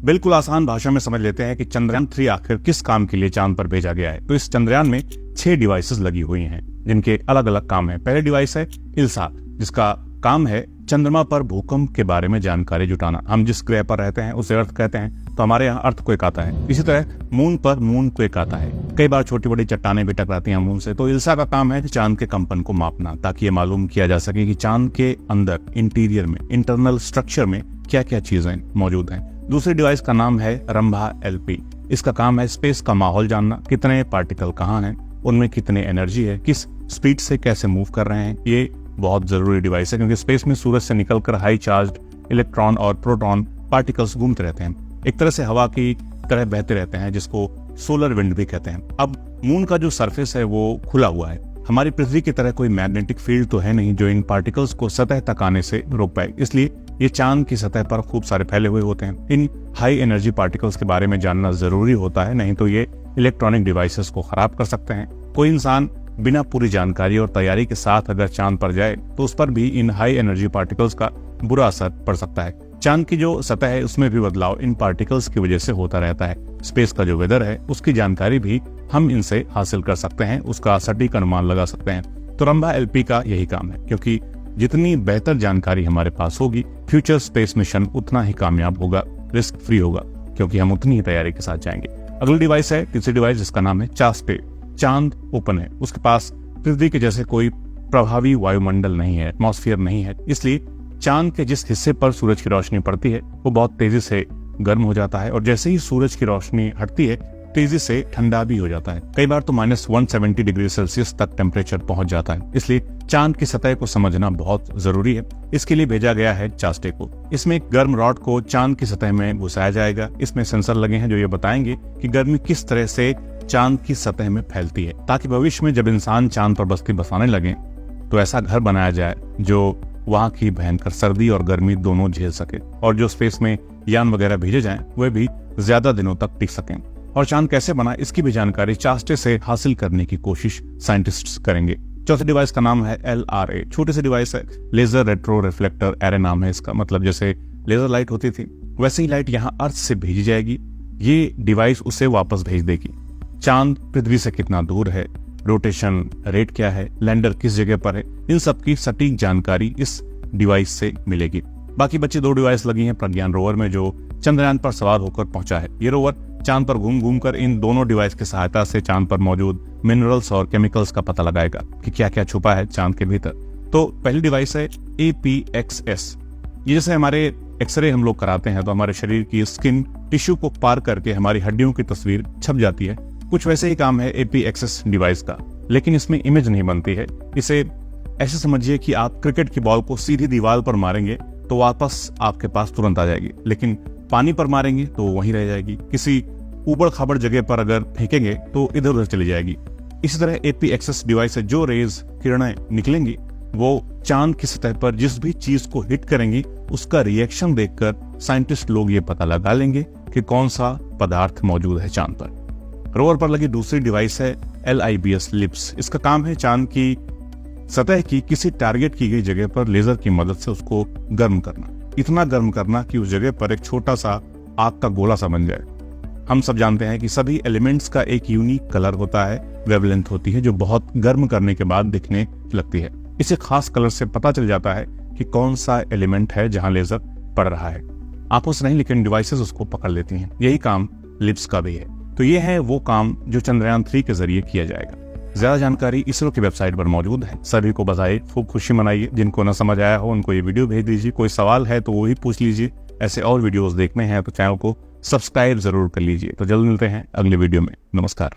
बिल्कुल आसान भाषा में समझ लेते हैं कि चंद्रयान-3 आखिर किस काम के लिए चांद पर भेजा गया है। तो इस चंद्रयान में 6 डिवाइसेस लगी हुई हैं जिनके अलग अलग काम है। पहले डिवाइस है इल्सा, जिसका काम है चंद्रमा पर भूकंप के बारे में जानकारी जुटाना। हम जिस ग्रह पर रहते हैं उसे अर्थ कहते हैं, तो हमारे यहाँ अर्थक्वेक आता है। इसी तरह मून पर मूनक्वेक आता है। कई बार छोटी बड़ी चट्टानें भी टकराती हैं मून से। तो इल्सा का काम है चांद के कंपन को मापना, ताकि ये मालूम किया जा सके कि चांद के अंदर इंटीरियर में, इंटरनल स्ट्रक्चर में क्या क्या चीजें मौजूद हैं। दूसरी डिवाइस का नाम है रंभा एलपी। इसका काम है स्पेस का माहौल जानना, कितने पार्टिकल कहाँ हैं, उनमें कितनी एनर्जी है, किस स्पीड से कैसे मूव कर रहे हैं। ये बहुत जरूरी डिवाइस है क्योंकि स्पेस में सूरज से निकलकर हाई चार्ज इलेक्ट्रॉन और प्रोटॉन पार्टिकल्स घूमते रहते हैं, एक तरह से हवा की तरह बहते रहते हैं, जिसको सोलर विंड भी कहते हैं। अब मून का जो सरफेस है वो खुला हुआ है। हमारी पृथ्वी की तरह कोई मैग्नेटिक फील्ड तो है नहीं जो इन पार्टिकल्स को सतह तक आने से रोक पाए, इसलिए ये चांद की सतह पर खूब सारे फैले हुए होते हैं। इन हाई एनर्जी पार्टिकल्स के बारे में जानना जरूरी होता है, नहीं तो ये इलेक्ट्रॉनिक डिवाइसेस को खराब कर सकते हैं। कोई इंसान बिना पूरी जानकारी और तैयारी के साथ अगर चांद पर जाए तो उस पर भी इन हाई एनर्जी पार्टिकल्स का बुरा असर पड़ सकता है। चांद की जो सतह है उसमें भी बदलाव इन पार्टिकल्स की वजह से होता रहता है। स्पेस का जो वेदर है उसकी जानकारी भी हम इनसे हासिल कर सकते हैं, उसका सटीक अनुमान लगा सकते हैं। तो रंभा एलपी का यही काम है, क्योंकि जितनी बेहतर जानकारी हमारे पास होगी, फ्यूचर स्पेस मिशन उतना ही कामयाब होगा, रिस्क फ्री होगा, क्योंकि हम उतनी ही तैयारी के साथ जाएंगे। अगली डिवाइस है तीसरी डिवाइस, जिसका नाम है चास्टे। चांद ओपन है, उसके पास पृथ्वी के जैसे कोई प्रभावी वायुमंडल नहीं है, एटमॉस्फेयर नहीं है, इसलिए चांद के जिस हिस्से पर सूरज की रोशनी पड़ती है वो बहुत तेजी से गर्म हो जाता है और जैसे ही सूरज की रोशनी हटती है तेजी से ठंडा भी हो जाता है। कई बार तो -170 डिग्री सेल्सियस तक टेम्परेचर पहुंच जाता है, इसलिए चांद की सतह को समझना बहुत जरूरी है। इसके लिए भेजा गया है चास्टे को। इसमें एक गर्म रॉड को चांद की सतह में घुसाया जाएगा। इसमें सेंसर लगे हैं जो ये बताएंगे कि गर्मी किस तरह से चांद की सतह में फैलती है, ताकि भविष्य में जब इंसान चांद पर बस्ती बसाने लगे तो ऐसा घर बनाया जाए जो वहां की भयंकर सर्दी और गर्मी दोनों झेल सके, और जो स्पेस में यान वगैरह भेजे जाएं वे भी ज्यादा दिनों तक टिक सकें। और चांद कैसे बना इसकी भी जानकारी चास्टे से हासिल करने की कोशिश साइंटिस्ट्स करेंगे। चौथे डिवाइस का नाम है LRA। छोटी सी डिवाइस है, लेजर रेट्रो रिफ्लेक्टर एरे नाम है इसका। मतलब जैसे लेजर लाइट होती थी वैसे ही लाइट यहाँ अर्थ से भेजी जाएगी, ये डिवाइस उसे वापस भेज देगी। चांद पृथ्वी से कितना दूर है, रोटेशन रेट क्या है, लैंडर किस जगह पर है, इन सब की सटीक जानकारी इस डिवाइस से मिलेगी। बाकी बची 2 डिवाइस लगी हैं प्रज्ञान रोवर में, जो चंद्रयान पर सवार होकर पहुंचा है। ये रोवर चांद पर घूम घूम कर इन दोनों डिवाइस की सहायता से चांद पर मौजूद मिनरल्स और केमिकल्स का पता लगाएगा कि क्या क्या छुपा है चांद के भीतर। तो पहली डिवाइस है APXS। ये जैसे हमारे एक्सरे हम लोग कराते हैं तो हमारे शरीर की स्किन टिश्यू को पार करके हमारी हड्डियों की तस्वीर छप जाती है, कुछ वैसे ही काम है APXS डिवाइस का, लेकिन इसमें इमेज नहीं बनती है। इसे ऐसे समझिए कि आप क्रिकेट की बॉल को सीधी दीवार पर मारेंगे तो वापस आपके पास तुरंत आ जाएगी, लेकिन पानी पर मारेंगे तो वहीं रह जाएगी। किसी ऊबड़ खाबड़ जगह पर अगर फेंकेंगे तो इधर उधर चली जाएगी। इसी तरह APXS डिवाइस से जो रेज किरणें निकलेंगी वो चांद की सतह पर जिस भी चीज को हिट करेंगी उसका रिएक्शन देखकर साइंटिस्ट लोग ये पता लगा लेंगे कि कौन सा पदार्थ मौजूद है चांद पर। रोवर पर लगी दूसरी डिवाइस है LIBS लिप्स। इसका काम है चांद की सतह की किसी टारगेट की गई जगह पर लेजर की मदद से उसको गर्म करना, इतना गर्म करना कि उस जगह पर एक छोटा सा आग का गोला सा बन जाए। हम सब जानते हैं कि सभी एलिमेंट्स का एक यूनिक कलर होता है, वेवलेंथ होती है, जो बहुत गर्म करने के बाद दिखने लगती है। इसे खास कलर से पता चल जाता है कि कौन सा एलिमेंट है जहां लेजर पड़ रहा है। आंखों से नहीं लेकिन डिवाइसेस उसको पकड़ लेती हैं। यही काम लिप्स का भी है। तो ये है वो काम जो चंद्रयान-3 के जरिए किया जाएगा। ज्यादा जानकारी इसरो की वेबसाइट पर मौजूद है। सभी को बधाई, खूब खुशी मनाइए। जिनको न समझ आया हो उनको ये वीडियो भेज दीजिए। कोई सवाल है तो वो ही पूछ लीजिए। ऐसे और वीडियोस देखने हैं तो चैनल को सब्सक्राइब जरूर कर लीजिए। तो जल्द मिलते हैं अगले वीडियो में। नमस्कार।